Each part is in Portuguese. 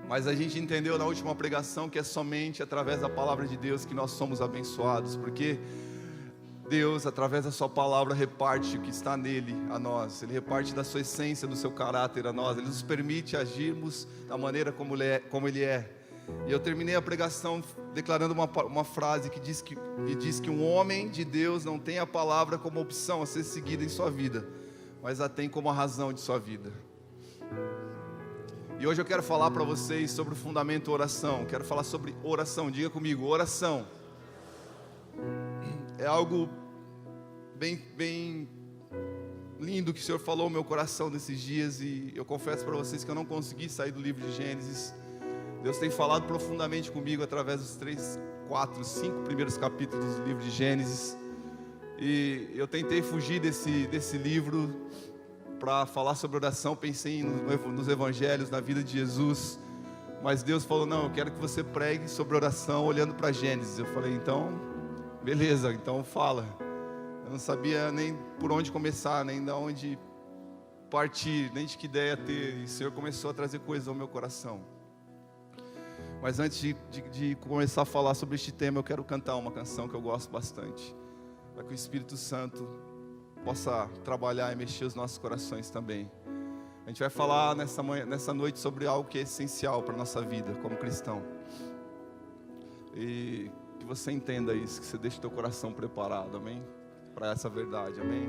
Mas a gente entendeu na última pregação que é somente através da palavra de Deus que nós somos abençoados, porque Deus, através da sua palavra, reparte o que está nele a nós. Ele reparte da sua essência, do seu caráter a nós. Ele nos permite agirmos da maneira como Ele é. E eu terminei a pregação declarando uma frase que diz que um homem de Deus não tem a palavra como opção a ser seguida em sua vida, mas a tem como a razão de sua vida. E hoje eu quero falar para vocês sobre o fundamento oração. Quero falar sobre oração. Diga comigo, oração. É algo bem lindo que o Senhor falou no meu coração nesses dias. E eu confesso para vocês que eu não consegui sair do livro de Gênesis. Deus tem falado profundamente comigo através dos 3, 4, 5 primeiros capítulos do livro de Gênesis. E eu tentei fugir desse livro para falar sobre oração. Pensei nos evangelhos, na vida de Jesus. Mas Deus falou, não, eu quero que você pregue sobre oração olhando para Gênesis. Eu falei, então, beleza, então fala. Eu não sabia nem por onde começar, nem de onde partir, nem de que ideia ter. E o Senhor começou a trazer coisas ao meu coração. Mas antes de começar a falar sobre este tema, eu quero cantar uma canção que eu gosto bastante, para que o Espírito Santo possa trabalhar e mexer os nossos corações também. A gente vai falar nessa noite sobre algo que é essencial para a nossa vida como cristão. E que você entenda isso, que você deixe o teu coração preparado, amém? Para essa verdade, amém?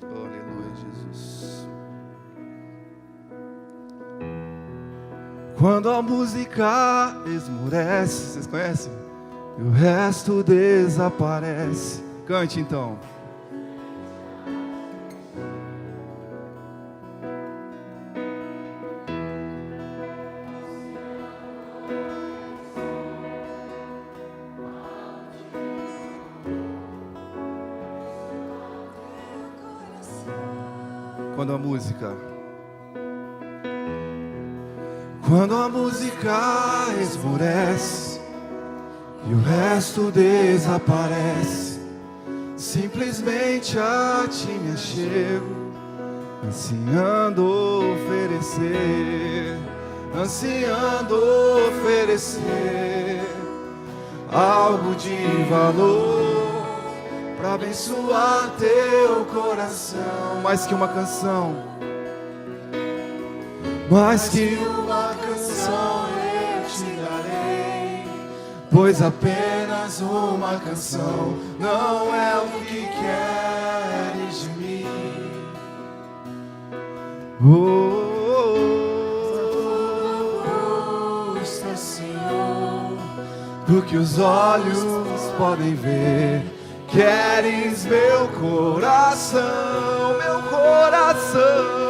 Oh, aleluia, Jesus. Quando a música esmurece, vocês conhecem? E o resto desaparece. Cante então. Quando a música esmurece e o resto desaparece, simplesmente a ti me achego, ansiando oferecer algo de valor para abençoar teu coração. Mais que uma canção, mais que uma canção eu te darei, pois apenas uma canção não é o que queres de mim. Custa, Senhor, do que os olhos podem ver. Queres meu coração, meu coração.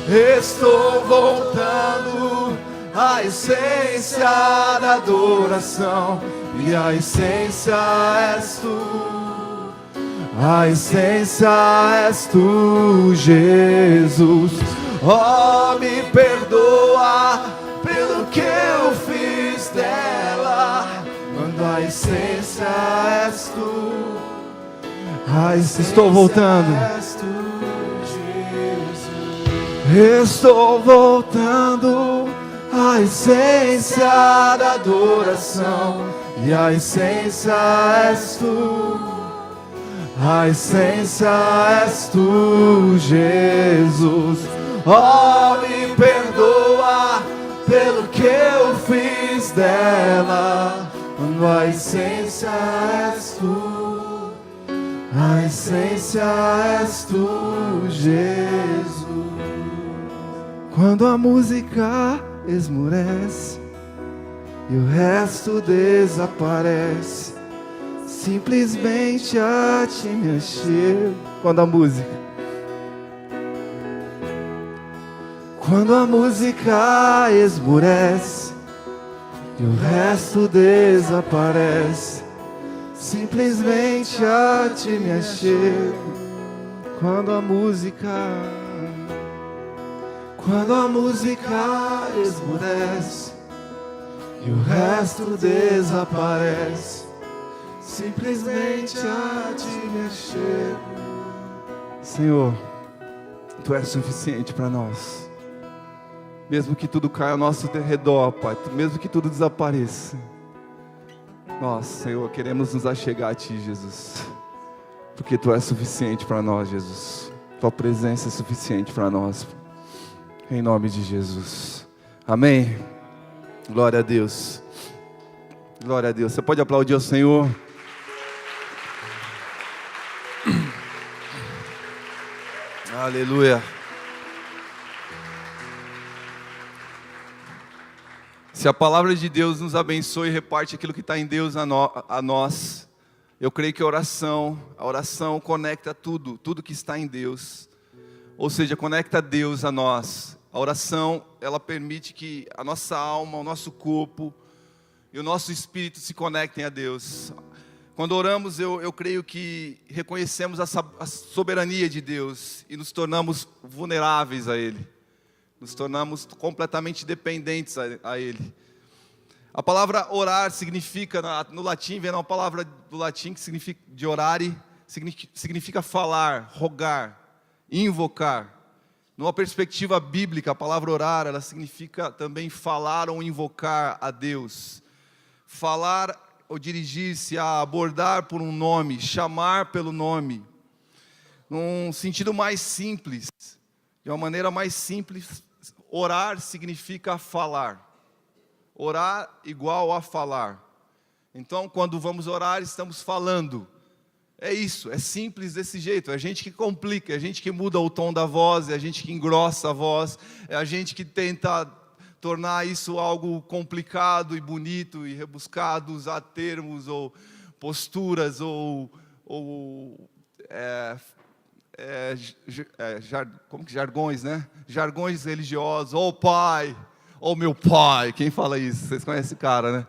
Estou voltando à essência da adoração, e a essência és tu, a essência és tu, Jesus. Oh, me perdoa pelo que eu fiz dela, quando a essência és tu, a essência estou voltando. És tu, estou voltando à essência da adoração, e a essência és tu, a essência és tu, Jesus. Oh, me perdoa pelo que eu fiz dela, quando a essência és tu, a essência és tu, Jesus. Quando a música esmurece e o resto desaparece, simplesmente a ti me achego. Quando a música esmurece e o resto desaparece, simplesmente a ti me achego. Quando a música esmurece e o resto desaparece, simplesmente a ti me achego. Senhor, Tu és suficiente para nós. Mesmo que tudo caia ao nosso redor, Pai, mesmo que tudo desapareça, nós, Senhor, queremos nos achegar a Ti, Jesus, porque Tu és suficiente para nós, Jesus. Tua presença é suficiente para nós, em nome de Jesus. Amém. Glória a Deus. Glória a Deus. Você pode aplaudir ao Senhor? Aleluia. Se a palavra de Deus nos abençoa e reparte aquilo que está em Deus a nós, eu creio que a oração conecta tudo que está em Deus, ou seja, conecta Deus a nós. A oração, ela permite que a nossa alma, o nosso corpo e o nosso espírito se conectem a Deus. Quando oramos, eu creio que reconhecemos a soberania de Deus e nos tornamos vulneráveis a Ele. Nos tornamos completamente dependentes a Ele. A palavra orar significa, no latim, vem uma palavra do latim que significa, de orare, significa falar, rogar, invocar. Numa perspectiva bíblica, a palavra orar, ela significa também falar ou invocar a Deus. Falar ou dirigir-se a abordar por um nome, chamar pelo nome. Num sentido mais simples, de uma maneira mais simples, orar significa falar. Orar igual a falar. Então, quando vamos orar, estamos falando. É isso, é simples desse jeito. É a gente que complica, é a gente que muda o tom da voz, é a gente que engrossa a voz, é a gente que tenta tornar isso algo complicado e bonito e rebuscado, usar termos ou posturas jargões, né? Jargões religiosos. Ô Pai, ô meu Pai. Quem fala isso? Vocês conhecem esse cara, né?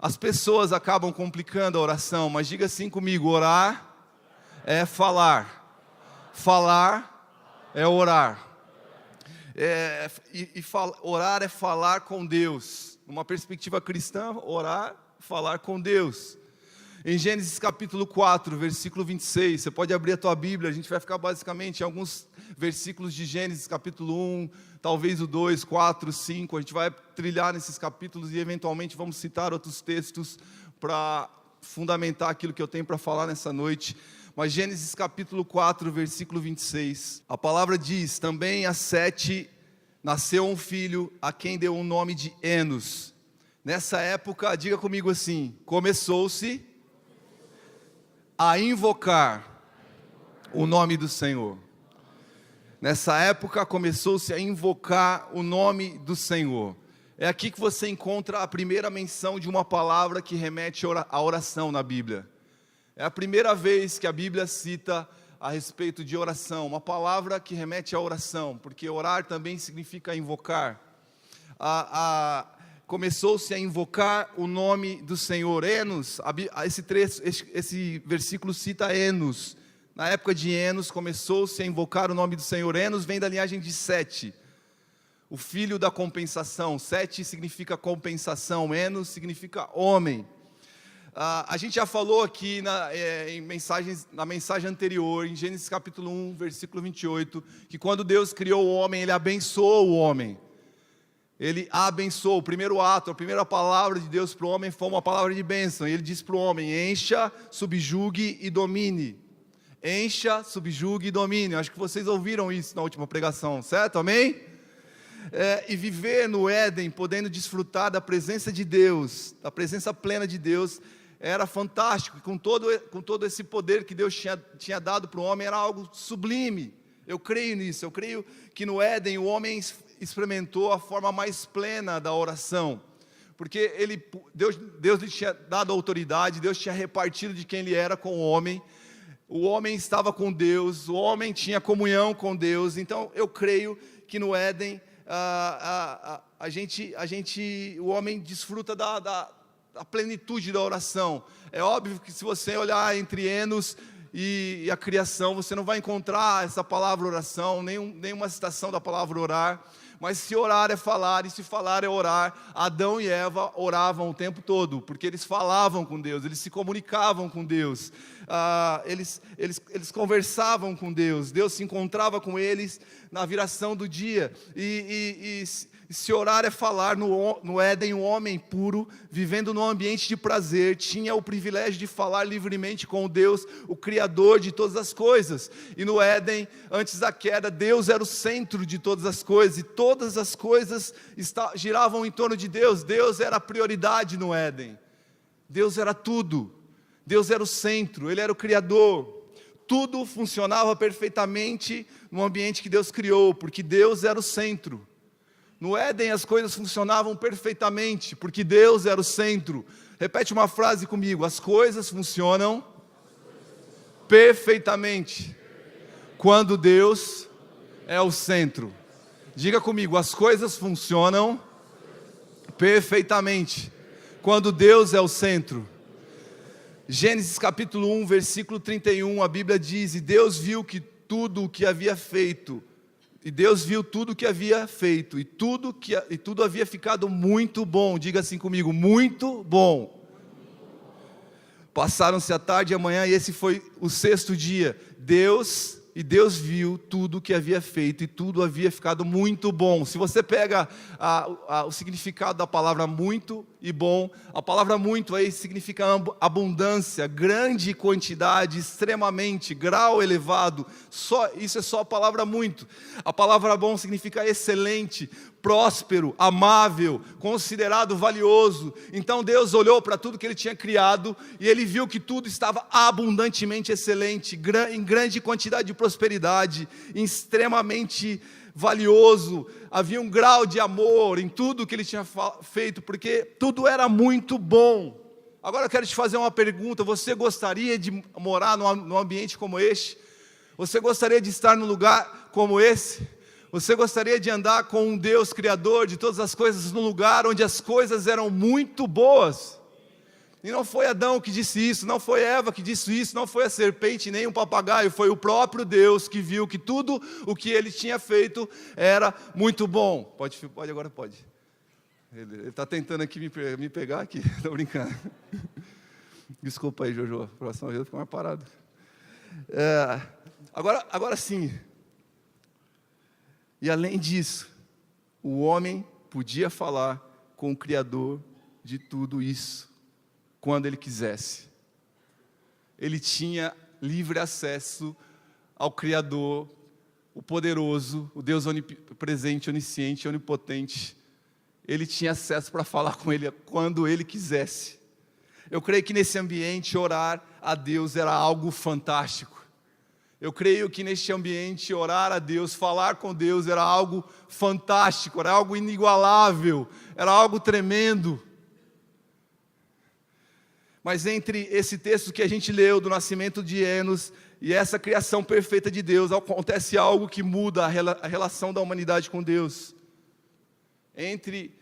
As pessoas acabam complicando a oração, mas diga assim comigo: orar é falar, falar é orar. Orar é falar com Deus. Numa perspectiva cristã, orar, falar com Deus. Em Gênesis capítulo 4, versículo 26, você pode abrir a tua Bíblia, a gente vai ficar basicamente em alguns versículos de Gênesis capítulo 1, talvez o 2, 4, 5, a gente vai trilhar nesses capítulos e eventualmente vamos citar outros textos para fundamentar aquilo que eu tenho para falar nessa noite. Mas Gênesis capítulo 4, versículo 26, a palavra diz: também a Sete nasceu um filho, a quem deu o nome de Enos. Nessa época, diga comigo assim, começou-se a invocar o nome do Senhor. Nessa época, começou-se a invocar o nome do Senhor. É aqui que você encontra a primeira menção de uma palavra que remete à oração na Bíblia. É a primeira vez que a Bíblia cita a respeito de oração, uma palavra que remete à oração, porque orar também significa invocar. Começou-se a invocar o nome do Senhor. Enos, esse versículo cita Enos. Na época de Enos, começou-se a invocar o nome do Senhor. Enos vem da linhagem de Sete, o filho da compensação. Sete significa compensação, Enos significa homem. A gente já falou aqui na mensagem anterior, em Gênesis capítulo 1, versículo 28, que quando Deus criou o homem, Ele abençoou o homem. Ele abençoou. O primeiro ato, a primeira palavra de Deus para o homem foi uma palavra de bênção. E Ele disse para o homem: encha, subjugue e domine. Encha, subjugue e domine. Acho que vocês ouviram isso na última pregação, certo? Amém? E viver no Éden, podendo desfrutar da presença de Deus, da presença plena de Deus, era fantástico. E com todo esse poder que Deus tinha dado para o homem, era algo sublime. Eu creio nisso. Eu creio que no Éden o homem experimentou a forma mais plena da oração, porque Deus lhe tinha dado autoridade, Deus tinha repartido de quem ele era com o homem estava com Deus, o homem tinha comunhão com Deus. Então eu creio que no Éden o homem desfruta da plenitude da oração. É óbvio que se você olhar entre Enos e a criação, você não vai encontrar essa palavra oração, nenhuma citação da palavra orar. Mas se orar é falar, e se falar é orar, Adão e Eva oravam o tempo todo, porque eles falavam com Deus, eles se comunicavam com Deus. eles conversavam com Deus. Deus se encontrava com eles na viração do dia. E se orar é falar, no Éden, um homem puro, vivendo num ambiente de prazer, tinha o privilégio de falar livremente com o Deus, o Criador de todas as coisas. E no Éden, antes da queda, Deus era o centro de todas as coisas, e todas as coisas giravam em torno de Deus. Deus era a prioridade no Éden. Deus era tudo. Deus era o centro, Ele era o Criador. Tudo funcionava perfeitamente no ambiente que Deus criou, porque Deus era o centro. No Éden as coisas funcionavam perfeitamente, porque Deus era o centro. Repete uma frase comigo: as coisas funcionam perfeitamente quando Deus é o centro. Diga comigo: as coisas funcionam perfeitamente quando Deus é o centro. Gênesis capítulo 1, versículo 31, a Bíblia diz: e Deus viu que tudo o que havia feito, e Deus viu tudo o que havia feito, e tudo havia ficado muito bom. Diga assim comigo: muito bom. Passaram-se a tarde e a manhã, e esse foi o sexto dia. Deus viu tudo o que havia feito, e tudo havia ficado muito bom. Se você pega o significado da palavra muito e bom, a palavra muito aí significa abundância, grande quantidade, extremamente, grau elevado. Isso é só a palavra muito. A palavra bom significa excelente, próspero, amável, considerado valioso. Então Deus olhou para tudo que Ele tinha criado, e Ele viu que tudo estava abundantemente excelente, em grande quantidade de prosperidade, extremamente valioso. Havia um grau de amor em tudo que Ele tinha feito, porque tudo era muito bom. Agora eu quero te fazer uma pergunta: você gostaria de morar num ambiente como este? Você gostaria de estar num lugar como esse? Você gostaria de andar com um Deus Criador de todas as coisas, num lugar onde as coisas eram muito boas? E não foi Adão que disse isso, não foi Eva que disse isso, não foi a serpente nem um papagaio, foi o próprio Deus que viu que tudo o que Ele tinha feito era muito bom. Pode, agora pode. Ele está tentando aqui me pegar aqui, estou brincando. Desculpa aí, Jojo, a próxima vez eu fico mais parado. Agora sim. E além disso, o homem podia falar com o Criador de tudo isso, quando ele quisesse. Ele tinha livre acesso ao Criador, o poderoso, o Deus onipresente, onisciente, onipotente. Ele tinha acesso para falar com Ele quando Ele quisesse. Eu creio que nesse ambiente orar a Deus era algo fantástico. Eu creio que neste ambiente orar a Deus, falar com Deus era algo fantástico, era algo inigualável, era algo tremendo. Mas entre esse texto que a gente leu do nascimento de Enos e essa criação perfeita de Deus, acontece algo que muda a relação da humanidade com Deus. Entre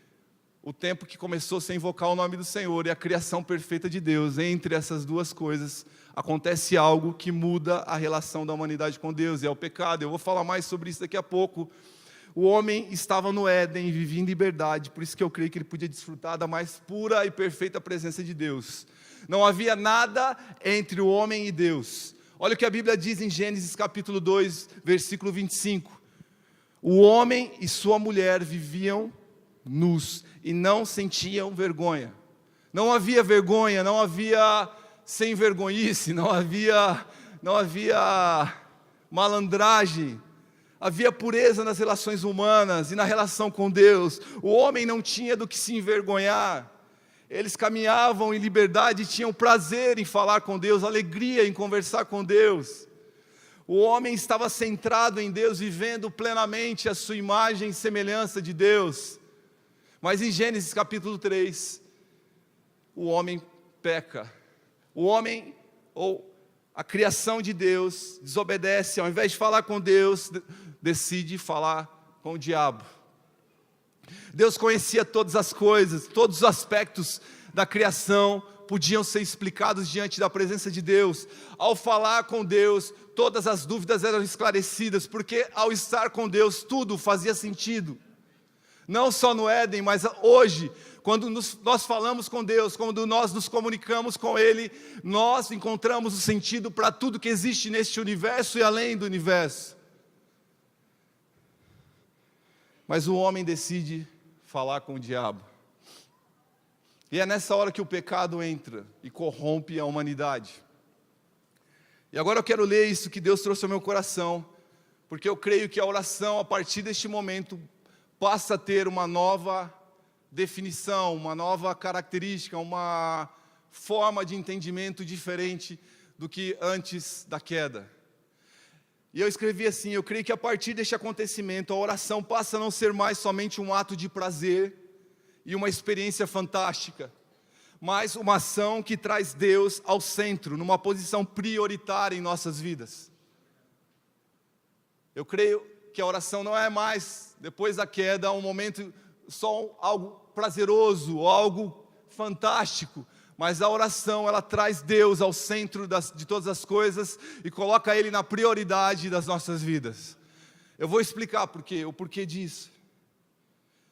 o tempo que começou sem invocar o nome do Senhor e a criação perfeita de Deus, entre essas duas coisas, acontece algo que muda a relação da humanidade com Deus, e é o pecado. Eu vou falar mais sobre isso daqui a pouco. O homem estava no Éden, vivia em liberdade, por isso que eu creio que ele podia desfrutar da mais pura e perfeita presença de Deus. Não havia nada entre o homem e Deus. Olha o que a Bíblia diz em Gênesis capítulo 2, versículo 25. O homem e sua mulher viviam nus e não sentiam vergonha. Não havia vergonha, não havia sem vergonhice, não havia malandragem. Havia pureza nas relações humanas e na relação com Deus. O homem não tinha do que se envergonhar. Eles caminhavam em liberdade e tinham prazer em falar com Deus, alegria em conversar com Deus. O homem estava centrado em Deus, vivendo plenamente a sua imagem e semelhança de Deus. Mas em Gênesis capítulo 3, o homem peca. O homem, ou a criação de Deus, desobedece. Ao invés de falar com Deus, decide falar com o diabo. Deus conhecia todas as coisas, todos os aspectos da criação podiam ser explicados diante da presença de Deus. Ao falar com Deus, todas as dúvidas eram esclarecidas, porque ao estar com Deus, tudo fazia sentido. Não só no Éden, mas hoje, quando nós falamos com Deus, quando nós nos comunicamos com Ele, nós encontramos o sentido para tudo que existe neste universo e além do universo. Mas o homem decide falar com o diabo. E é nessa hora que o pecado entra e corrompe a humanidade. E agora eu quero ler isso que Deus trouxe ao meu coração, porque eu creio que a oração, a partir deste momento, passa a ter uma nova definição, uma nova característica, uma forma de entendimento diferente do que antes da queda. E eu escrevi assim: eu creio que a partir deste acontecimento, a oração passa a não ser mais somente um ato de prazer e uma experiência fantástica, mas uma ação que traz Deus ao centro, numa posição prioritária em nossas vidas. Eu creio que a oração não é mais, depois da queda, um momento só algo prazeroso, algo fantástico, mas a oração, ela traz Deus ao centro de todas as coisas e coloca Ele na prioridade das nossas vidas. Eu vou explicar o porquê disso.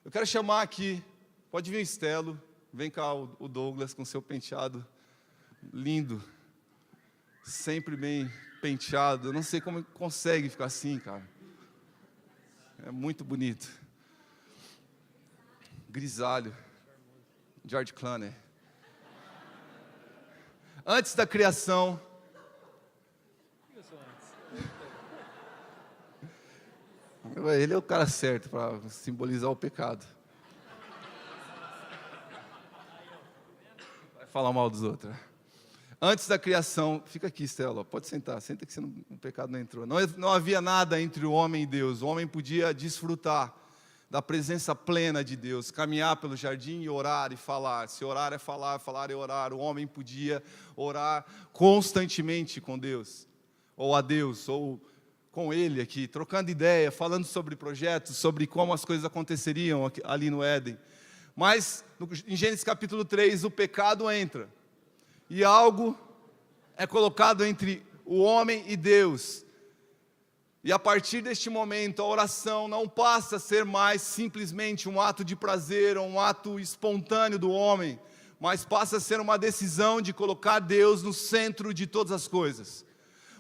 Eu quero chamar aqui, pode vir o Estelo, vem cá o Douglas com seu penteado lindo, sempre bem penteado. Eu não sei como consegue ficar assim, cara. É muito bonito. Grisalho. George Clooney. Antes da criação, ele é o cara certo para simbolizar o pecado. Vai falar mal dos outros. Antes da criação, fica aqui, Estela, pode sentar, senta que o pecado não entrou. Não havia nada entre o homem e Deus. O homem podia desfrutar da presença plena de Deus, caminhar pelo jardim e orar e falar. Se orar é falar, falar é orar. O homem podia orar constantemente com Deus, ou a Deus, ou com Ele aqui, trocando ideia, falando sobre projetos, sobre como as coisas aconteceriam ali no Éden. Mas, em Gênesis capítulo 3, o pecado entra, e algo é colocado entre o homem e Deus. E a partir deste momento, a oração não passa a ser mais simplesmente um ato de prazer, ou um ato espontâneo do homem, mas passa a ser uma decisão de colocar Deus no centro de todas as coisas.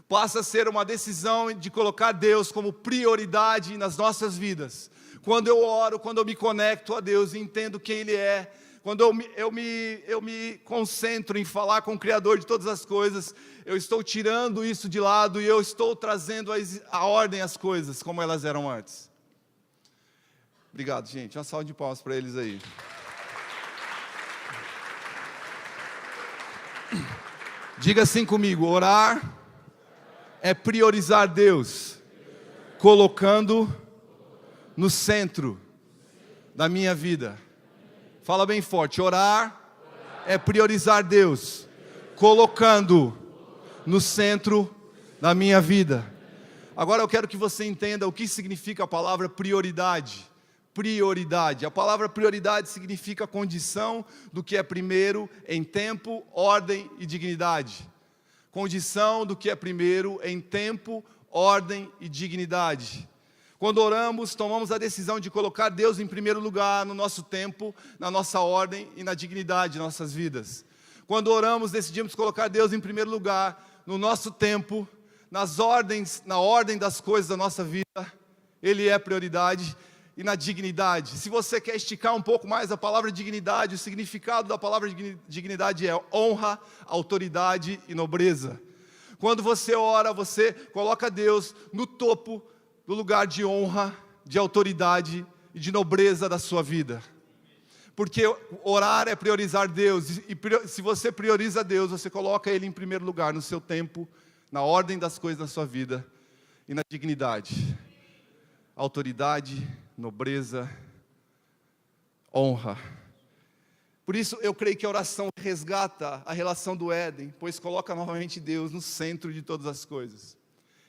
Passa a ser uma decisão de colocar Deus como prioridade nas nossas vidas. Quando eu oro, quando eu me conecto a Deus e entendo quem Ele é, quando eu me concentro em falar com o Criador de todas as coisas, eu estou tirando isso de lado e eu estou trazendo a ordem às coisas como elas eram antes. Obrigado, gente. Uma salva de palmas para eles aí. Diga assim comigo: orar é priorizar Deus, colocando no centro da minha vida. Fala bem forte: orar é priorizar Deus, colocando no centro da minha vida. Agora eu quero que você entenda o que significa a palavra prioridade. Prioridade. A palavra prioridade significa condição do que é primeiro em tempo, ordem e dignidade. Condição do que é primeiro em tempo, ordem e dignidade. Quando oramos, tomamos a decisão de colocar Deus em primeiro lugar no nosso tempo, na nossa ordem e na dignidade de nossas vidas. Quando oramos, decidimos colocar Deus em primeiro lugar no nosso tempo, na ordem das coisas da nossa vida. Ele é prioridade. E na dignidade. Se você quer esticar um pouco mais a palavra dignidade, o significado da palavra dignidade é honra, autoridade e nobreza. Quando você ora, você coloca Deus no topo do lugar de honra, de autoridade e de nobreza da sua vida. Porque orar é priorizar Deus, e se você prioriza Deus, você coloca Ele em primeiro lugar no seu tempo, na ordem das coisas da sua vida e na dignidade. Autoridade, nobreza, honra. Por isso eu creio que a oração resgata a relação do Éden, pois coloca novamente Deus no centro de todas as coisas.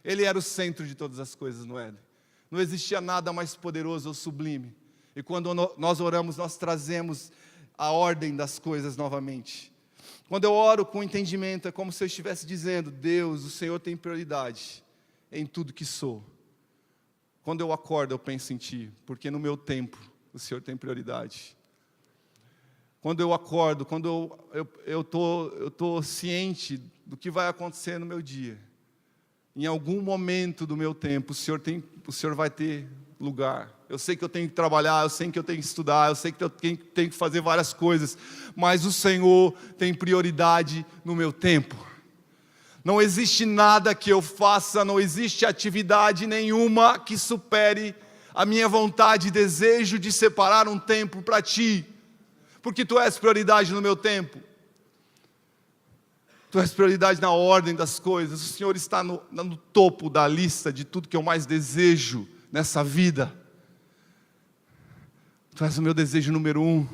Ele era o centro de todas as coisas no Éden. Não existia nada mais poderoso ou sublime. E quando nós oramos, nós trazemos a ordem das coisas novamente. Quando eu oro com entendimento, é como se eu estivesse dizendo: Deus, o Senhor tem prioridade em tudo que sou. Quando eu acordo, eu penso em Ti, porque no meu tempo, o Senhor tem prioridade. Quando eu acordo, quando eu tô ciente do que vai acontecer no meu dia, em algum momento do meu tempo, o Senhor vai ter lugar. Eu sei que eu tenho que trabalhar, eu sei que eu tenho que estudar, eu sei que eu tenho que fazer várias coisas, mas o Senhor tem prioridade no meu tempo. Não existe nada que eu faça, não existe atividade nenhuma que supere a minha vontade e desejo de separar um tempo para Ti, porque Tu és prioridade no meu tempo. Tu és prioridade na ordem das coisas. O Senhor está no topo da lista de tudo que eu mais desejo nessa vida. Tu és o meu desejo número 1.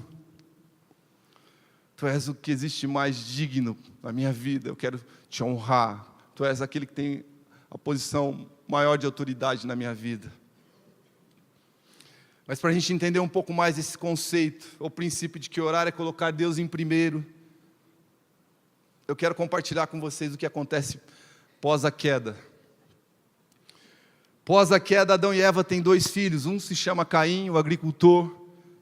Tu és o que existe mais digno na minha vida. Eu quero Te honrar. Tu és aquele que tem a posição maior de autoridade na minha vida. Mas para a gente entender um pouco mais esse conceito, o princípio de que orar é colocar Deus em primeiro, eu quero compartilhar com vocês o que acontece pós a queda. Pós a queda, Adão e Eva têm 2 filhos. Um se chama Caim, o agricultor,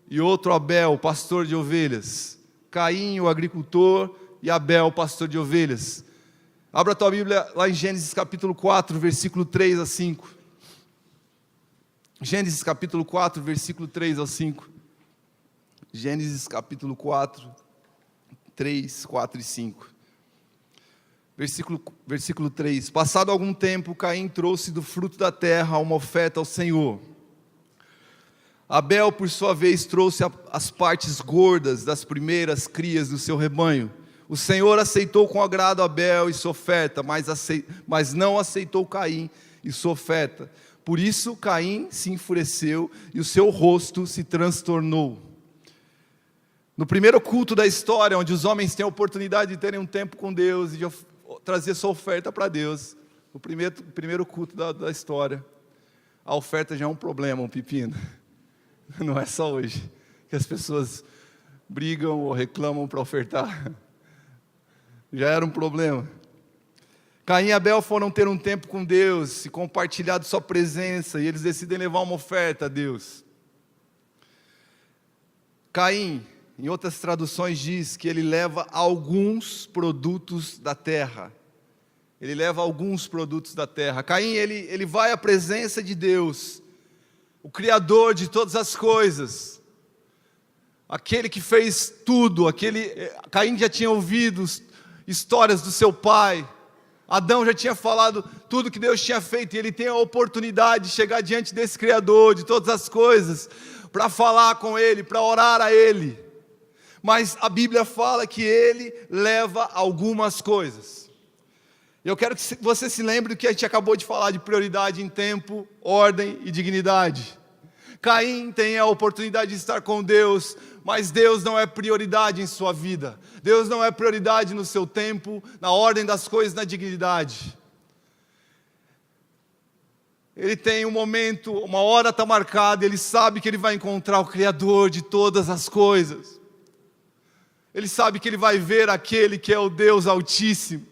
e outro Abel, o pastor de ovelhas. Caim, o agricultor, e Abel, o pastor de ovelhas. Abra a tua Bíblia lá em Gênesis capítulo 4, versículo 3 a 5. Gênesis capítulo 4, versículo 3 ao 5. Gênesis capítulo 4, 3, 4 e 5. Versículo 3. Passado algum tempo, Caim trouxe do fruto da terra uma oferta ao Senhor. Abel, por sua vez, trouxe as partes gordas das primeiras crias do seu rebanho. O Senhor aceitou com agrado Abel e sua oferta, mas não aceitou Caim e sua oferta. Por isso, Caim se enfureceu e o seu rosto se transtornou. No primeiro culto da história, onde os homens têm a oportunidade de terem um tempo com Deus e de trazer sua oferta para Deus, no primeiro culto da história, a oferta já é um problema, um pepino. Não é só hoje que as pessoas brigam ou reclamam para ofertar. Já era um problema. Caim e Abel foram ter um tempo com Deus e compartilhar de sua presença, e eles decidem levar uma oferta a Deus. Caim, em outras traduções, diz que ele leva alguns produtos da terra. Ele leva alguns produtos da terra. Caim, ele vai à presença de Deus, o Criador de todas as coisas, aquele que fez tudo. Caim já tinha ouvido histórias do seu pai. Adão já tinha falado tudo que Deus tinha feito, e ele tem a oportunidade de chegar diante desse Criador de todas as coisas, para falar com Ele, para orar a Ele. Mas a Bíblia fala que ele leva algumas coisas. Eu quero que você se lembre do que a gente acabou de falar de prioridade em tempo, ordem e dignidade. Caim tem a oportunidade de estar com Deus, mas Deus não é prioridade em sua vida. Deus não é prioridade no seu tempo, na ordem das coisas, na dignidade. Ele tem um momento, uma hora está marcada, ele sabe que ele vai encontrar o Criador de todas as coisas. Ele sabe que ele vai ver aquele que é o Deus Altíssimo.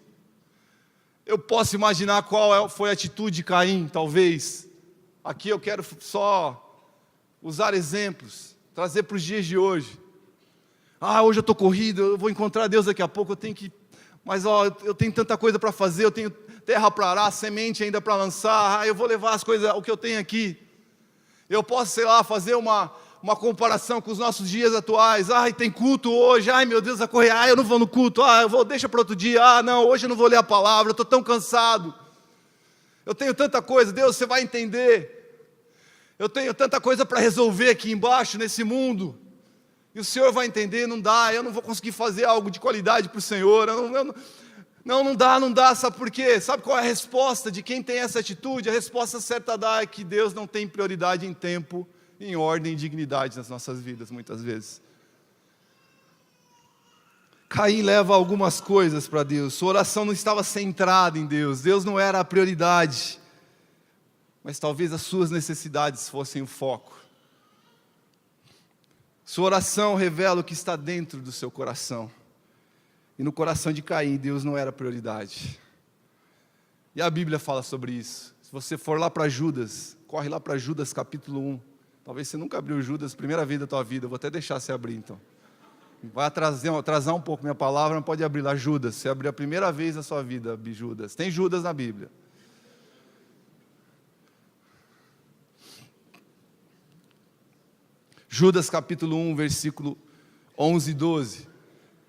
Eu posso imaginar qual foi a atitude de Caim, talvez. Aqui eu quero só usar exemplos, trazer para os dias de hoje. Hoje eu estou corrido, eu vou encontrar Deus daqui a pouco, mas eu tenho tanta coisa para fazer, eu tenho terra para arar, semente ainda para lançar, eu vou levar as coisas, o que eu tenho aqui. Eu posso, fazer uma comparação com os nossos dias atuais. Tem culto hoje, meu Deus, vai correr, eu não vou no culto, deixa para outro dia, não, hoje eu não vou ler a palavra, eu estou tão cansado. Eu tenho tanta coisa, Deus, você vai entender. Eu tenho tanta coisa para resolver aqui embaixo, nesse mundo. E o Senhor vai entender, não dá, eu não vou conseguir fazer algo de qualidade para o Senhor. Não dá, sabe por quê? Sabe qual é a resposta de quem tem essa atitude? A resposta certa é que Deus não tem prioridade em tempo, em ordem e dignidade nas nossas vidas, muitas vezes. Caim leva algumas coisas para Deus. Sua oração não estava centrada em Deus. Deus não era a prioridade. Mas talvez as suas necessidades fossem o foco. Sua oração revela o que está dentro do seu coração. E no coração de Caim, Deus não era a prioridade. E a Bíblia fala sobre isso. Se você for lá para Judas, corre lá para Judas capítulo 1. Talvez você nunca abriu Judas, primeira vez da tua vida. Eu vou até deixar você abrir, então. Vai atrasar um pouco minha palavra, não pode abrir lá. Judas, você abriu a primeira vez na sua vida, Judas. Tem Judas na Bíblia. Judas capítulo 1, versículo 11 e 12.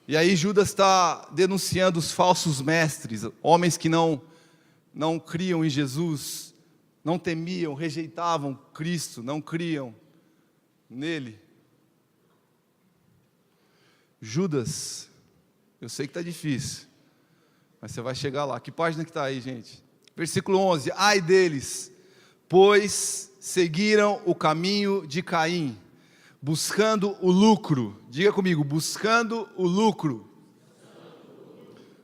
E aí Judas está denunciando os falsos mestres, homens que não criam em Jesus, não temiam, rejeitavam Cristo, não criam nele. Judas, eu sei que está difícil, mas você vai chegar lá. Que página que está aí, gente? Versículo 11. Ai deles, pois seguiram o caminho de Caim, buscando o lucro. Diga comigo, buscando o lucro.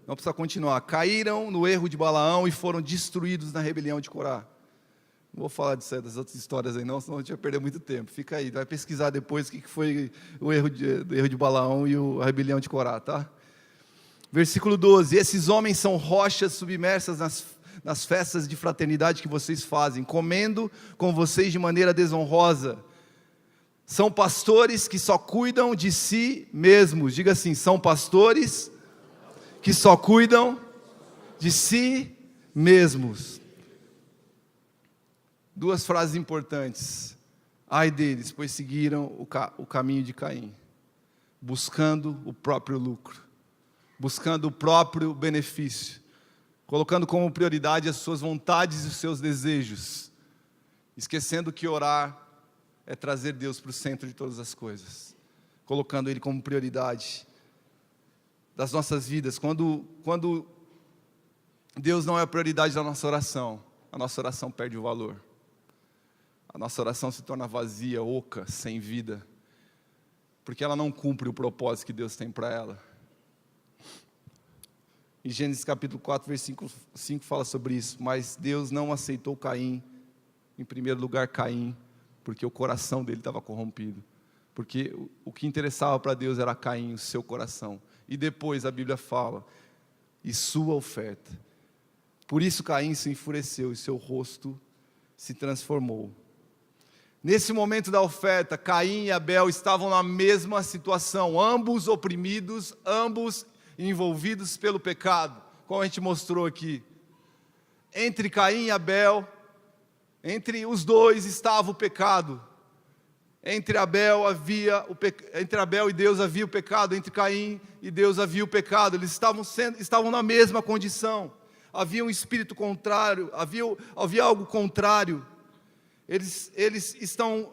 Não precisa continuar. Caíram no erro de Balaão e foram destruídos na rebelião de Corá. Não vou falar das outras histórias aí não, senão a gente vai perder muito tempo. Fica aí, vai pesquisar depois o que foi o erro de Balaão e a rebelião de Corá, tá? Versículo 12. Esses homens são rochas submersas nas festas de fraternidade que vocês fazem, comendo com vocês de maneira desonrosa. São pastores que só cuidam de si mesmos. Diga assim, são pastores que só cuidam de si mesmos. Duas frases importantes. Ai deles, pois seguiram o caminho de Caim, buscando o próprio lucro, buscando o próprio benefício, colocando como prioridade as suas vontades e os seus desejos, esquecendo que orar é trazer Deus para o centro de todas as coisas, colocando Ele como prioridade das nossas vidas. Quando Deus não é a prioridade da nossa oração, a nossa oração perde o valor. A nossa oração se torna vazia, oca, sem vida, porque ela não cumpre o propósito que Deus tem para ela. Em Gênesis capítulo 4, versículo 5 fala sobre isso. Mas Deus não aceitou Caim, em primeiro lugar Caim, porque o coração dele estava corrompido. Porque o que interessava para Deus era Caim, o seu coração. E depois a Bíblia fala, e sua oferta. Por isso Caim se enfureceu e seu rosto se transformou. Nesse momento da oferta, Caim e Abel estavam na mesma situação, ambos oprimidos, ambos envolvidos pelo pecado, como a gente mostrou aqui. Entre Caim e Abel, entre os dois estava o pecado. Entre Abel e Deus havia o pecado, entre Caim e Deus havia o pecado. Eles estavam na mesma condição. Havia um espírito contrário, havia algo contrário. Eles estão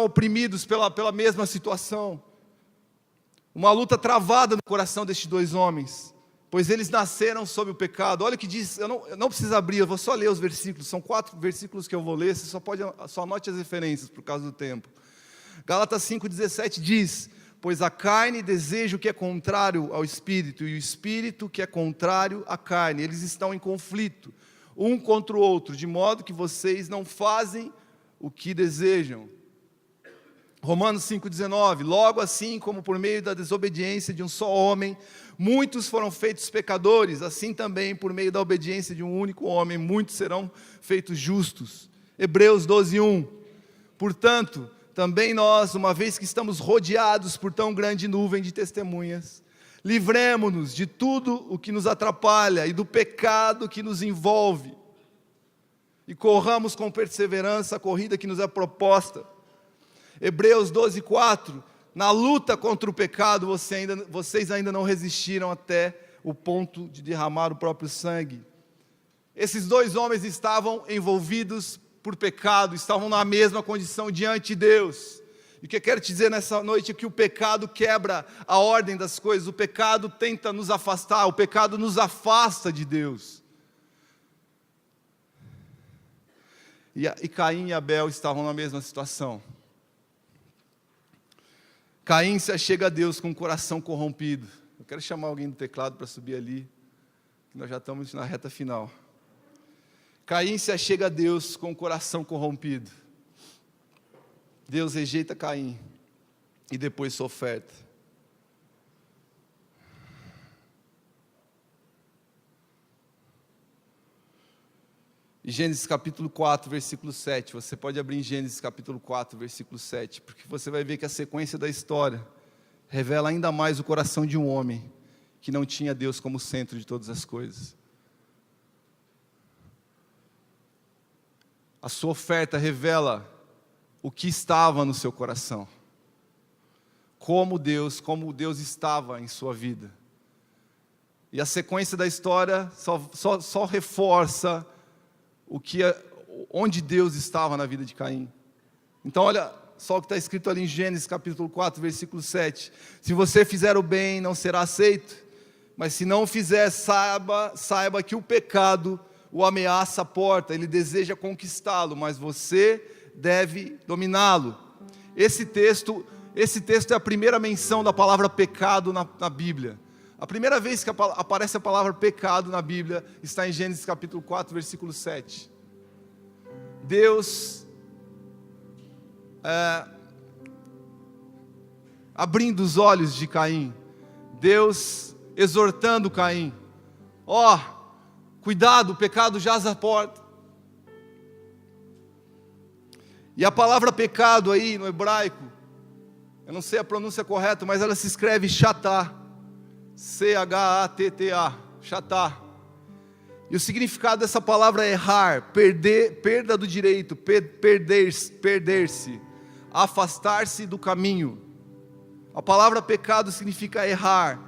oprimidos pela mesma situação. Uma luta travada no coração destes dois homens, pois eles nasceram sob o pecado. Olha o que diz, eu não preciso abrir, eu vou só ler os versículos, são 4 versículos que eu vou ler, você só anote as referências por causa do tempo. Gálatas 5,17 diz, pois a carne deseja o que é contrário ao espírito, e o espírito que é contrário à carne, eles estão em conflito, um contra o outro, de modo que vocês não fazem o que desejam. Romanos 5,19, logo assim como por meio da desobediência de um só homem, muitos foram feitos pecadores, assim também por meio da obediência de um único homem, muitos serão feitos justos. Hebreus 12,1, portanto, também nós, uma vez que estamos rodeados por tão grande nuvem de testemunhas, livremo-nos de tudo o que nos atrapalha e do pecado que nos envolve, e corramos com perseverança a corrida que nos é proposta. Hebreus 12,4, na luta contra o pecado, vocês ainda não resistiram até o ponto de derramar o próprio sangue. Esses dois homens estavam envolvidos por pecado, estavam na mesma condição diante de Deus. E o que eu quero te dizer nessa noite é que o pecado quebra a ordem das coisas, o pecado tenta nos afastar, o pecado nos afasta de Deus. E Caim e Abel estavam na mesma situação. Caim se achega a Deus com o coração corrompido. Eu quero chamar alguém do teclado para subir ali, que nós já estamos na reta final. Caim se achega a Deus com o coração corrompido. Deus rejeita Caim e depois sua oferta. Gênesis capítulo 4, versículo 7. Você pode abrir em Gênesis capítulo 4, versículo 7, porque você vai ver que a sequência da história revela ainda mais o coração de um homem que não tinha Deus como centro de todas as coisas. A sua oferta revela o que estava no seu coração. Como Deus estava em sua vida. E a sequência da história só reforça onde Deus estava na vida de Caim. Então olha só o que está escrito ali em Gênesis capítulo 4, versículo 7. Se você fizer o bem, não será aceito. Mas se não o fizer, saiba que o pecado o ameaça a porta. Ele deseja conquistá-lo, mas você deve dominá-lo. Esse texto é a primeira menção da palavra pecado na Bíblia. A primeira vez que aparece a palavra pecado na Bíblia está em Gênesis capítulo 4, versículo 7. Deus abrindo os olhos de Caim, Deus exortando Caim: cuidado, o pecado jaz à porta. E a palavra pecado aí no hebraico, eu não sei a pronúncia correta, mas ela se escreve chatá, C-H-A-T-T-A, chatá. E o significado dessa palavra é errar, perda do direito, perder-se, afastar-se do caminho. A palavra pecado significa errar,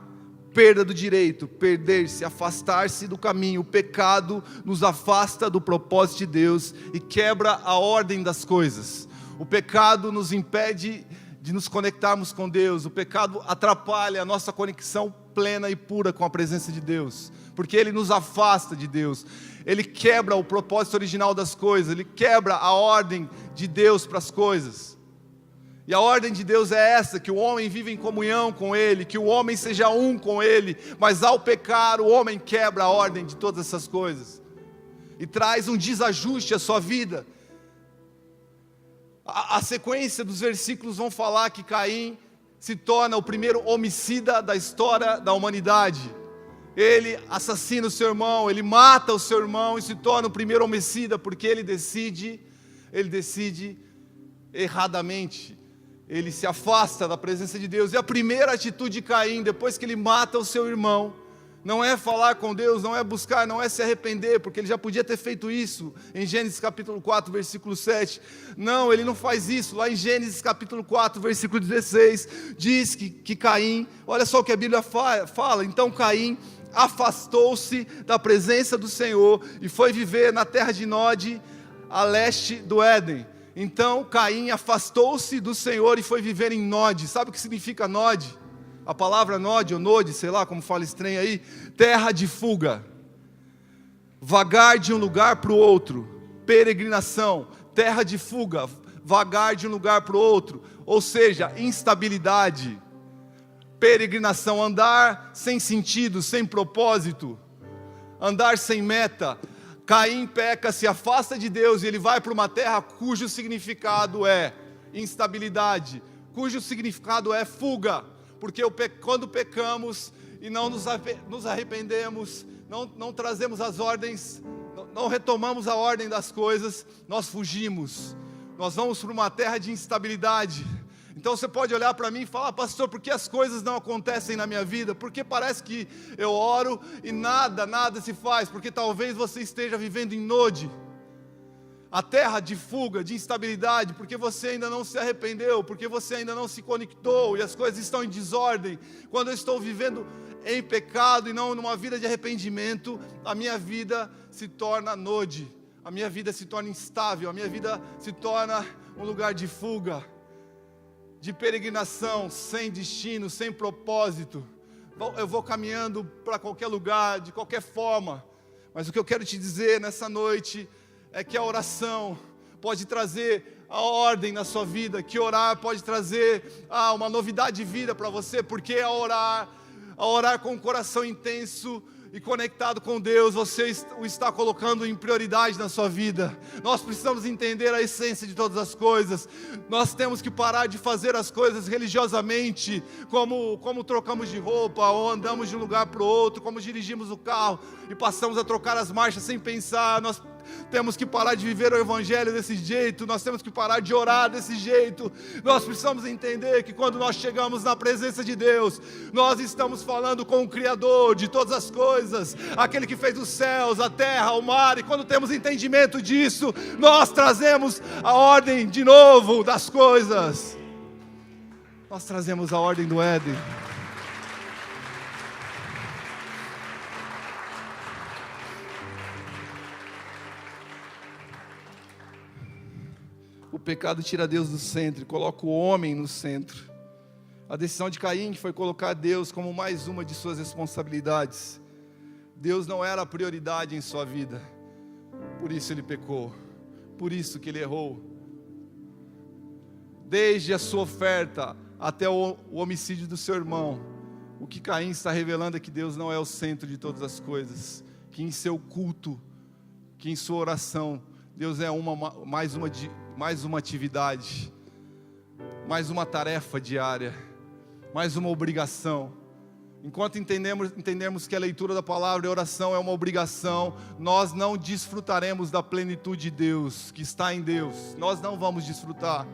perda do direito, perder-se, afastar-se do caminho. O pecado nos afasta do propósito de Deus e quebra a ordem das coisas. O pecado nos impede de nos conectarmos com Deus. O pecado atrapalha a nossa conexão plena e pura com a presença de Deus, porque ele nos afasta de Deus. Ele quebra o propósito original das coisas, ele quebra a ordem de Deus para as coisas. E a ordem de Deus é essa: que o homem viva em comunhão com Ele, que o homem seja um com Ele. Mas ao pecar, o homem quebra a ordem de todas essas coisas e traz um desajuste à sua vida. A sequência dos versículos vão falar que Caim se torna o primeiro homicida da história da humanidade. Ele assassina o seu irmão, ele mata o seu irmão e se torna o primeiro homicida, porque ele decide erradamente. Ele se afasta da presença de Deus. E a primeira atitude de Caim, depois que ele mata o seu irmão, não é falar com Deus, não é buscar, não é se arrepender, porque ele já podia ter feito isso em Gênesis capítulo 4, versículo 7. Não, ele não faz isso. Lá em Gênesis capítulo 4, versículo 16, diz que Caim, olha só o que a Bíblia fala. Então Caim afastou-se da presença do Senhor e foi viver na terra de Nod, a leste do Éden. Então Caim afastou-se do Senhor e foi viver em Nod. Sabe o que significa Nod? A palavra Nod ou Nod, sei lá como fala estranho aí, terra de fuga, vagar de um lugar para o outro, peregrinação, terra de fuga, vagar de um lugar para o outro, ou seja, instabilidade, peregrinação, andar sem sentido, sem propósito, andar sem meta. Caim peca, se afasta de Deus e ele vai para uma terra cujo significado é instabilidade, cujo significado é fuga. Porque quando pecamos e não nos arrependemos, não trazemos as ordens, não retomamos a ordem das coisas, nós fugimos, nós vamos para uma terra de instabilidade. Então você pode olhar para mim e falar: pastor, por que as coisas não acontecem na minha vida? Porque parece que eu oro e nada se faz. Porque talvez você esteja vivendo em Nod, a terra de fuga, de instabilidade, porque você ainda não se arrependeu, porque você ainda não se conectou e as coisas estão em desordem. Quando eu estou vivendo em pecado e não numa vida de arrependimento, a minha vida se torna Nod, a minha vida se torna instável, a minha vida se torna um lugar de fuga, de peregrinação, sem destino, sem propósito. Eu vou caminhando para qualquer lugar, de qualquer forma. Mas o que eu quero te dizer nessa noite é que a oração pode trazer a ordem na sua vida, que orar pode trazer uma novidade de vida para você, porque ao orar com o coração intenso e conectado com Deus, você o está colocando em prioridade na sua vida. Nós precisamos entender a essência de todas as coisas. Nós temos que parar de fazer as coisas religiosamente, como trocamos de roupa, ou andamos de um lugar para o outro, como dirigimos o carro e passamos a trocar as marchas sem pensar. Nós temos que parar de viver o Evangelho desse jeito, nós temos que parar de orar desse jeito. Nós precisamos entender que quando nós chegamos na presença de Deus, nós estamos falando com o Criador de todas as coisas, aquele que fez os céus, a terra, o mar, e quando temos entendimento disso, nós trazemos a ordem de novo das coisas. Nós trazemos a ordem do Éden. O pecado tira Deus do centro e coloca o homem no centro. A decisão de Caim foi colocar Deus como mais uma de suas responsabilidades. Deus não era a prioridade em sua vida. Por isso ele pecou. Por isso que ele errou. Desde a sua oferta até o homicídio do seu irmão, o que Caim está revelando é que Deus não é o centro de todas as coisas. Que em seu culto, que em sua oração, Deus é mais uma atividade, mais uma tarefa diária, mais uma obrigação. Enquanto entendemos que a leitura da palavra e a oração é uma obrigação, nós não desfrutaremos da plenitude de Deus, que está em Deus. Nós não vamos desfrutar.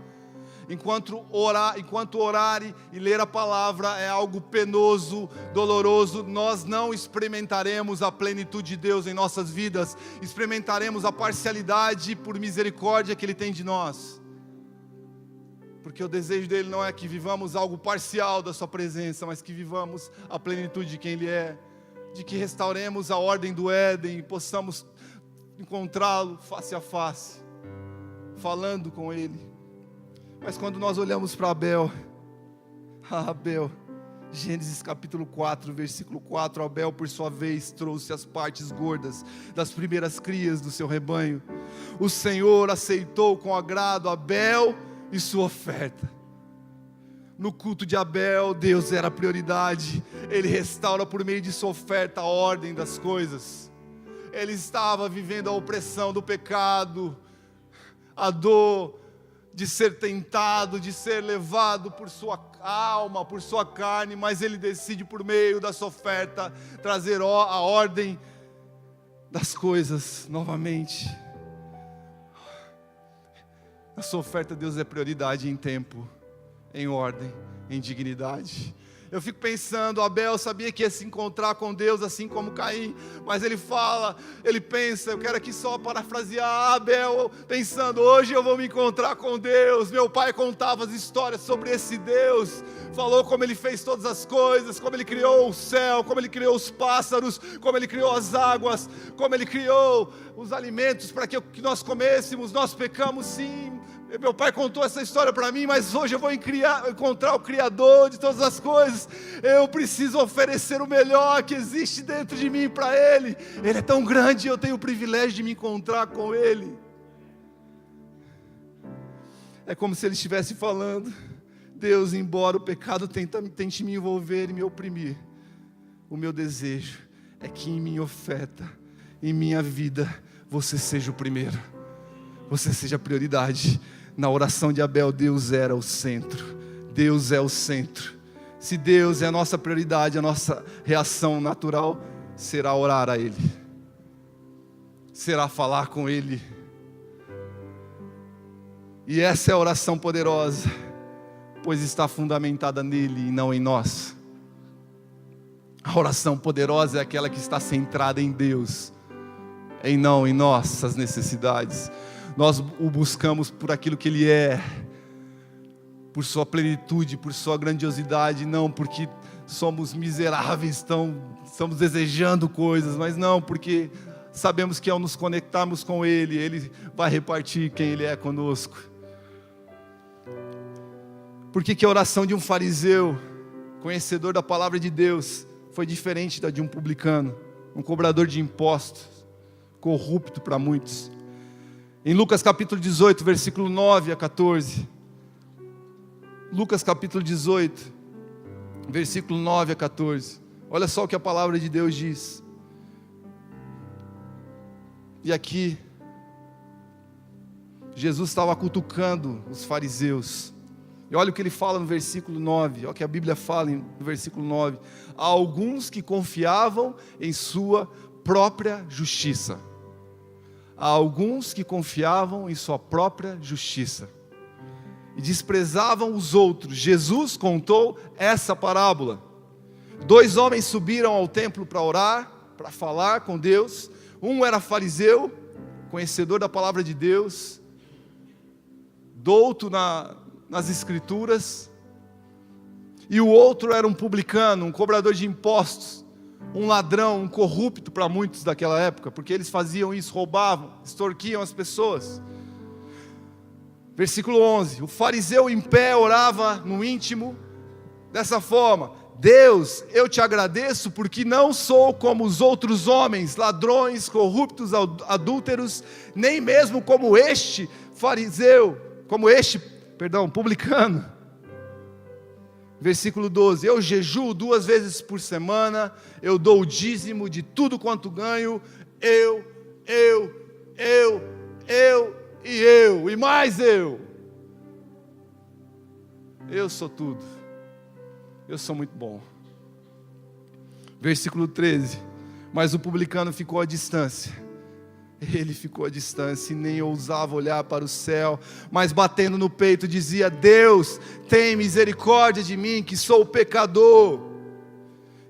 Enquanto orar e ler a palavra é algo penoso, doloroso, nós não experimentaremos a plenitude de Deus em nossas vidas, experimentaremos a parcialidade por misericórdia que Ele tem de nós. Porque o desejo dele não é que vivamos algo parcial da sua presença, mas que vivamos a plenitude de quem Ele é, de que restauremos a ordem do Éden e possamos encontrá-lo face a face, falando com Ele. Mas quando nós olhamos para Abel, Gênesis capítulo 4, versículo 4, Abel por sua vez trouxe as partes gordas das primeiras crias do seu rebanho. O Senhor aceitou com agrado Abel e sua oferta. No culto de Abel, Deus era a prioridade. Ele restaura por meio de sua oferta a ordem das coisas. Ele estava vivendo a opressão do pecado, a dor de ser tentado, de ser levado por sua alma, por sua carne, mas ele decide por meio da sua oferta trazer a ordem das coisas novamente. Na sua oferta Deus é prioridade em tempo, em ordem, em dignidade. Eu fico pensando, Abel sabia que ia se encontrar com Deus assim como Caim, mas ele pensa, eu quero aqui só parafrasear Abel, pensando, hoje eu vou me encontrar com Deus. Meu pai contava as histórias sobre esse Deus, falou como Ele fez todas as coisas, como Ele criou o céu, como Ele criou os pássaros, como Ele criou as águas, como Ele criou os alimentos para que nós comêssemos. Nós pecamos sim. Meu pai contou essa história para mim, mas hoje eu vou encontrar o Criador de todas as coisas. Eu preciso oferecer o melhor que existe dentro de mim para Ele. Ele é tão grande e eu tenho o privilégio de me encontrar com Ele. É como se Ele estivesse falando, Deus, embora o pecado tente me envolver e me oprimir, o meu desejo é que em minha oferta, em minha vida, você seja o primeiro, você seja a prioridade. Na oração de Abel, Deus era o centro. Deus é o centro. Se Deus é a nossa prioridade, a nossa reação natural será orar a Ele, será falar com Ele. E essa é a oração poderosa, pois está fundamentada nele e não em nós. A oração poderosa é aquela que está centrada em Deus, e não em nossas necessidades. Nós o buscamos por aquilo que Ele é, por sua plenitude, por sua grandiosidade, não porque somos miseráveis, estamos desejando coisas, mas não, porque sabemos que ao nos conectarmos com Ele, Ele vai repartir quem Ele é conosco. Por que a oração de um fariseu, conhecedor da palavra de Deus, foi diferente da de um publicano, um cobrador de impostos, corrupto para muitos? Em Lucas capítulo 18, versículo 9 a 14. Lucas capítulo 18, versículo 9 a 14. Olha só o que a palavra de Deus diz. E aqui, Jesus estava cutucando os fariseus. E olha o que ele fala no versículo 9. Olha o que a Bíblia fala no versículo 9. Há alguns que confiavam em sua própria justiça. a alguns que confiavam em sua própria justiça e desprezavam os outros. Jesus contou essa parábola. 2 homens subiram ao templo para orar, para falar com Deus. Um era fariseu, conhecedor da palavra de Deus, douto nas escrituras, e o outro era um publicano, um cobrador de impostos, um ladrão, um corrupto para muitos daquela época, porque eles faziam isso, roubavam, extorquiam as pessoas. Versículo 11, o fariseu em pé orava no íntimo, dessa forma: Deus, eu te agradeço porque não sou como os outros homens, ladrões, corruptos, adúlteros, nem mesmo como este publicano. Versículo 12, eu jejuo 2 vezes por semana, eu dou o dízimo de tudo quanto ganho, e mais eu sou tudo, eu sou muito bom. Versículo 13, mas o publicano ficou à distância. Ele ficou à distância e nem ousava olhar para o céu, mas batendo no peito dizia: Deus, tem misericórdia de mim, que sou pecador.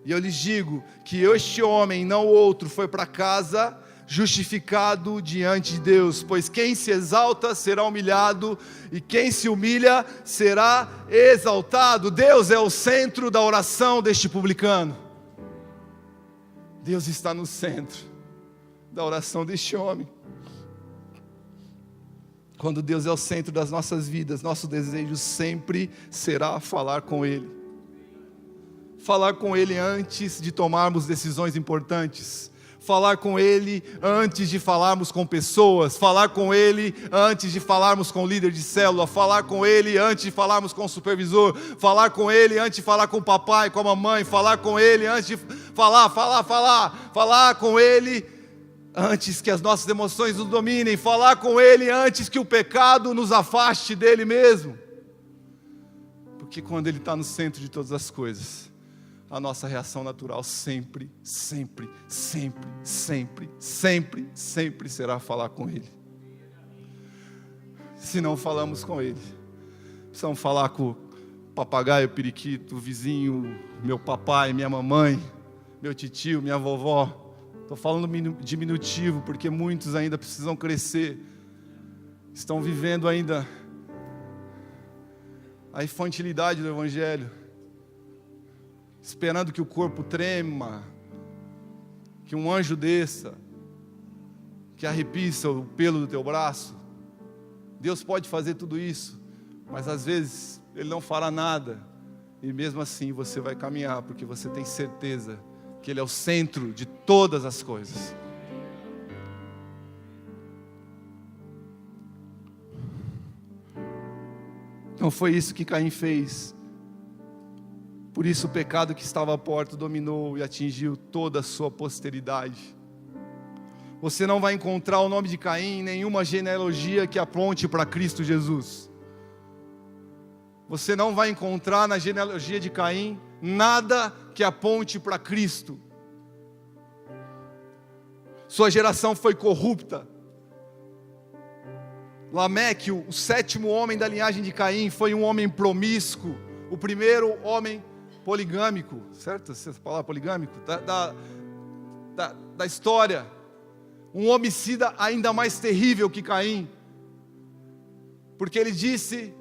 E eu lhes digo que este homem, não outro, foi para casa justificado diante de Deus, pois quem se exalta será humilhado, e quem se humilha será exaltado. Deus é o centro da oração deste publicano. Deus está no centro da oração deste homem. Quando Deus é o centro das nossas vidas, nosso desejo sempre será falar com Ele. Falar com Ele antes de tomarmos decisões importantes. Falar com Ele antes de falarmos com pessoas. Falar com Ele antes de falarmos com o líder de célula. Falar com Ele antes de falarmos com o supervisor. Falar com Ele antes de falar com o papai, com a mamãe. Falar com Ele antes de falar com Ele antes que as nossas emoções nos dominem. Falar com Ele antes que o pecado nos afaste dEle mesmo. Porque quando Ele está no centro de todas as coisas, a nossa reação natural sempre será falar com Ele. Se não falamos com Ele, precisamos falar com o papagaio, o periquito, o vizinho, meu papai, minha mamãe, meu titio, minha vovó. Estou falando diminutivo, porque muitos ainda precisam crescer, estão vivendo ainda a infantilidade do Evangelho, esperando que o corpo trema, que um anjo desça, que arrepia o pelo do teu braço. Deus pode fazer tudo isso, mas às vezes Ele não fará nada, e mesmo assim você vai caminhar, porque você tem certeza que Ele é o centro de todas as coisas. Não foi isso que Caim fez. Por isso o pecado que estava à porta dominou e atingiu toda a sua posteridade. Você não vai encontrar o nome de Caim em nenhuma genealogia que aponte para Cristo Jesus. Você não vai encontrar na genealogia de Caim nada que aponte para Cristo. Sua geração foi corrupta. Lameque, o 7º homem da linhagem de Caim, foi um homem promíscuo, o primeiro homem poligâmico, certo? Essa palavra poligâmico? Da história. Um homicida ainda mais terrível que Caim, porque ele disse,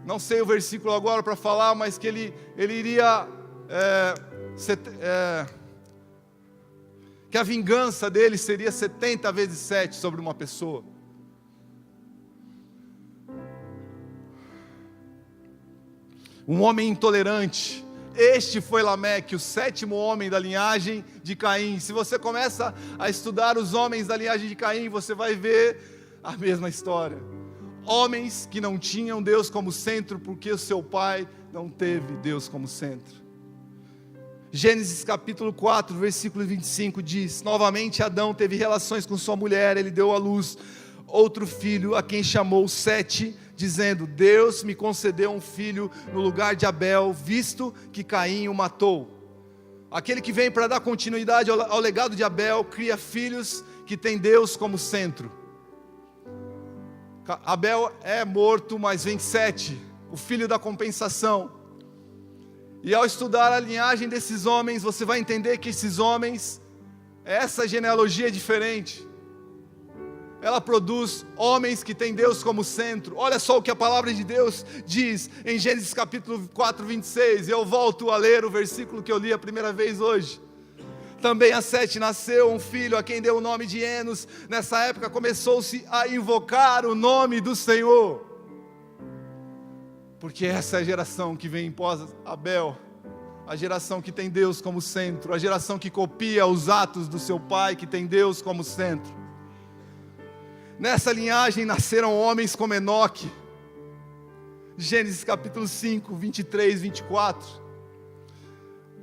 não sei o versículo agora para falar, mas que ele iria, que a vingança dele seria 70 vezes 7 sobre uma pessoa. Um homem intolerante. Este foi Lameque, o 7º homem da linhagem de Caim. Se você começa a estudar os homens da linhagem de Caim, você vai ver a mesma história. Homens que não tinham Deus como centro, porque o seu pai não teve Deus como centro. Gênesis capítulo 4, versículo 25 diz: novamente Adão teve relações com sua mulher, ele deu à luz outro filho, a quem chamou Sete, dizendo: Deus me concedeu um filho no lugar de Abel, visto que Caim o matou. Aquele que vem para dar continuidade ao legado de Abel, cria filhos que têm Deus como centro. Abel é morto, mas vem Sete, o filho da compensação. E ao estudar a linhagem desses homens, você vai entender que esses homens, essa genealogia é diferente. Ela produz homens que têm Deus como centro. Olha só o que a palavra de Deus diz em Gênesis capítulo 4, 26. Eu volto a ler o versículo que eu li a primeira vez hoje. Também a Sete nasceu um filho, a quem deu o nome de Enos. Nessa época começou-se a invocar o nome do Senhor. Porque essa é a geração que vem após Abel. A geração que tem Deus como centro. A geração que copia os atos do seu pai, que tem Deus como centro. Nessa linhagem nasceram homens como Enoque. Gênesis capítulo 5, 23, 24.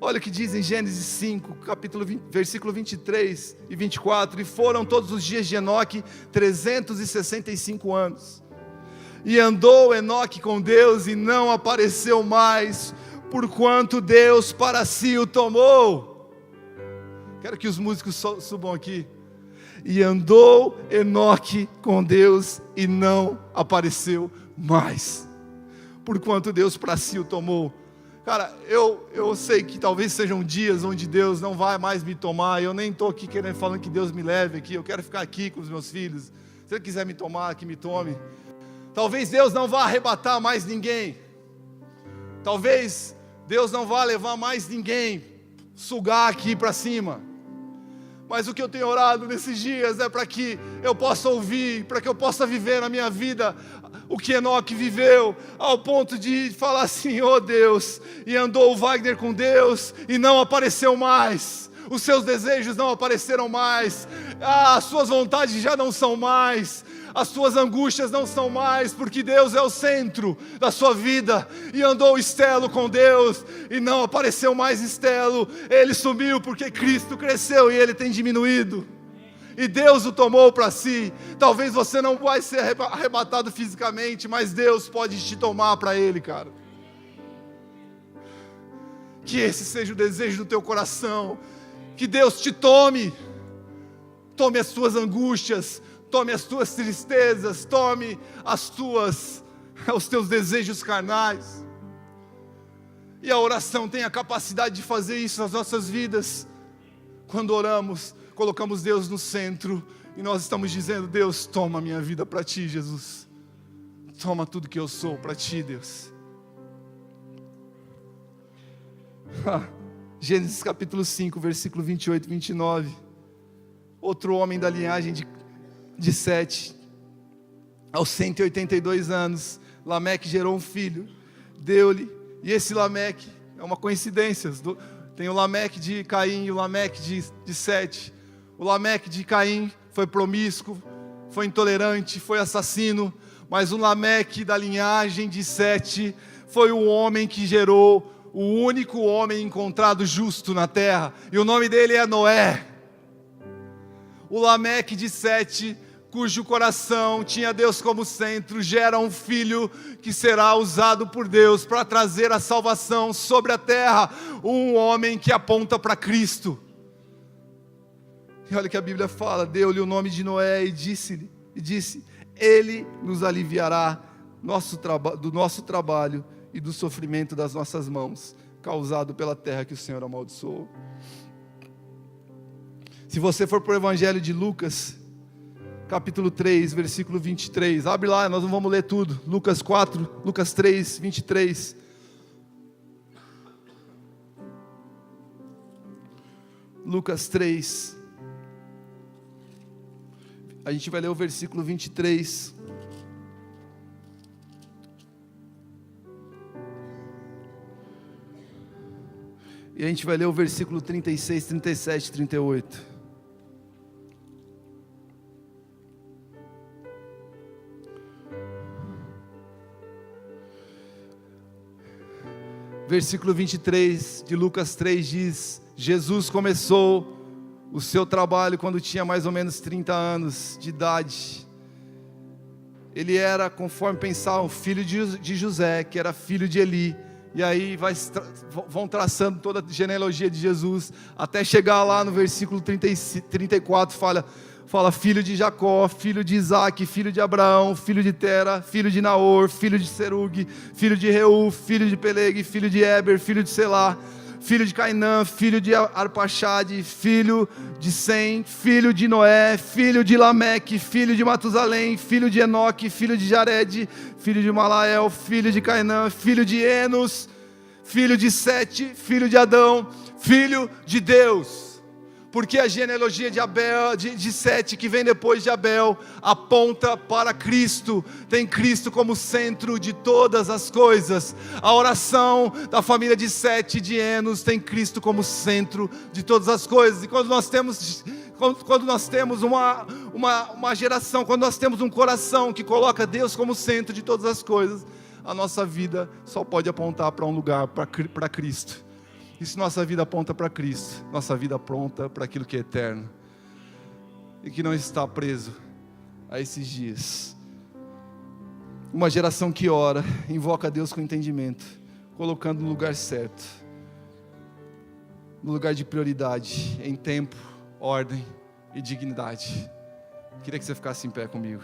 Olha o que diz em Gênesis 5, versículo 23 e 24. E foram todos os dias de Enoque 365 anos. E andou Enoque com Deus e não apareceu mais, porquanto Deus para si o tomou. Quero que os músicos subam aqui. E andou Enoque com Deus e não apareceu mais, porquanto Deus para si o tomou. Cara, eu sei que talvez sejam dias onde Deus não vai mais me tomar. Eu nem estou aqui falando que Deus me leve aqui. Eu quero ficar aqui com os meus filhos. Se Ele quiser me tomar, que me tome. Talvez Deus não vá arrebatar mais ninguém. Talvez Deus não vá levar mais ninguém, sugar aqui para cima. Mas o que eu tenho orado nesses dias é para que eu possa ouvir, para que eu possa viver na minha vida o que Enoque viveu, ao ponto de falar assim: oh Deus, e andou o Wagner com Deus e não apareceu mais. Os seus desejos não apareceram mais, as suas vontades já não são mais, as suas angústias não são mais, porque Deus é o centro da sua vida. E andou Estelo com Deus e não apareceu mais Estelo. Ele sumiu porque Cristo cresceu e ele tem diminuído, e Deus o tomou para si. Talvez você não vai ser arrebatado fisicamente, mas Deus pode te tomar para Ele, cara. Que esse seja o desejo do teu coração, que Deus te tome as tuas angústias, tome as tuas tristezas, tome os teus desejos carnais. E a oração tem a capacidade de fazer isso nas nossas vidas. Quando oramos, colocamos Deus no centro e nós estamos dizendo: Deus, toma a minha vida para Ti, Jesus. Toma tudo que eu sou para Ti, Deus. Gênesis capítulo 5, versículo 28 e 29. Outro homem da linhagem de Sete, aos 182 anos, Lameque gerou um filho, deu-lhe, e esse Lameque, é uma coincidência, tem o Lameque de Caim e o Lameque de Sete. O Lameque de Caim foi promíscuo, foi intolerante, foi assassino, mas o Lameque da linhagem de Sete foi o homem que gerou o único homem encontrado justo na terra, e o nome dele é Noé. O Lameque de Sete, cujo coração tinha Deus como centro, gera um filho que será usado por Deus para trazer a salvação sobre a terra, um homem que aponta para Cristo. E olha que a Bíblia fala: deu-lhe o nome de Noé e disse: Ele nos aliviará do nosso trabalho e do sofrimento das nossas mãos, causado pela terra que o Senhor amaldiçoou. Se você for para o Evangelho de Lucas, capítulo 3, versículo 23, abre lá, nós não vamos ler tudo. Lucas 3, 23. Lucas 3, a gente vai ler o versículo 23. E a gente vai ler o versículo 36, 37, 38. Versículo 23 de Lucas 3 diz: Jesus começou o seu trabalho quando tinha mais ou menos 30 anos de idade. Ele era, conforme pensavam, filho de José, que era filho de Eli. E aí vão traçando toda a genealogia de Jesus, até chegar lá no versículo 34, fala: Fala filho de Jacó, filho de Isaac, filho de Abraão, filho de Tera, filho de Naor, filho de Serug, filho de Reu, filho de Peleg, filho de Eber, filho de Selá, filho de Cainã, filho de Arpaxade, filho de Sem, filho de Noé, filho de Lameque, filho de Matusalém, filho de Enoque, filho de Jared, filho de Malael, filho de Cainã, filho de Enos, filho de Sete, filho de Adão, filho de Deus. Porque a genealogia de Abel, de Sete, que vem depois de Abel, aponta para Cristo, tem Cristo como centro de todas as coisas. A oração da família de Sete, de Enos, tem Cristo como centro de todas as coisas. E quando nós temos uma geração, quando nós temos um coração que coloca Deus como centro de todas as coisas, a nossa vida só pode apontar para um lugar, para Cristo. E se nossa vida aponta para Cristo, nossa vida aponta para aquilo que é eterno e que não está preso a esses dias. Uma geração que ora, invoca a Deus com entendimento, colocando no lugar certo, no lugar de prioridade, em tempo, ordem e dignidade. Queria que você ficasse em pé comigo.